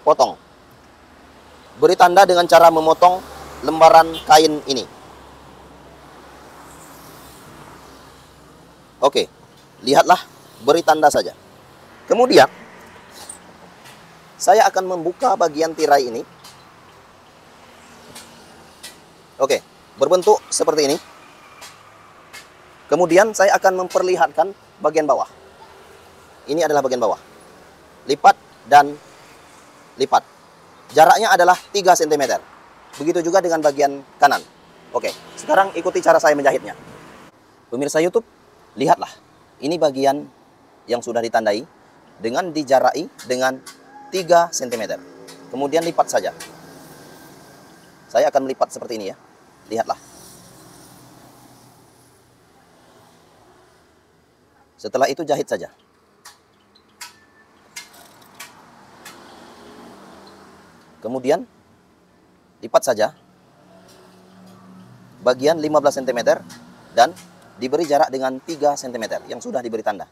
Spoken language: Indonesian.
potong. Beri tanda dengan cara memotong lembaran kain ini. Oke, lihatlah, beri tanda saja. Kemudian, saya akan membuka bagian tirai ini. Oke, berbentuk seperti ini. Kemudian saya akan memperlihatkan bagian bawah. Ini adalah bagian bawah. Lipat dan lipat. Jaraknya adalah 3 cm. Begitu juga dengan bagian kanan. Oke, sekarang ikuti cara saya menjahitnya. Pemirsa YouTube, lihatlah. Ini bagian yang sudah ditandai dengan dijarai dengan 3 cm. Kemudian lipat saja. Saya akan melipat seperti ini ya. Lihatlah. Setelah itu jahit saja. Kemudian lipat saja bagian 15 cm dan diberi jarak dengan 3 cm yang sudah diberi tanda.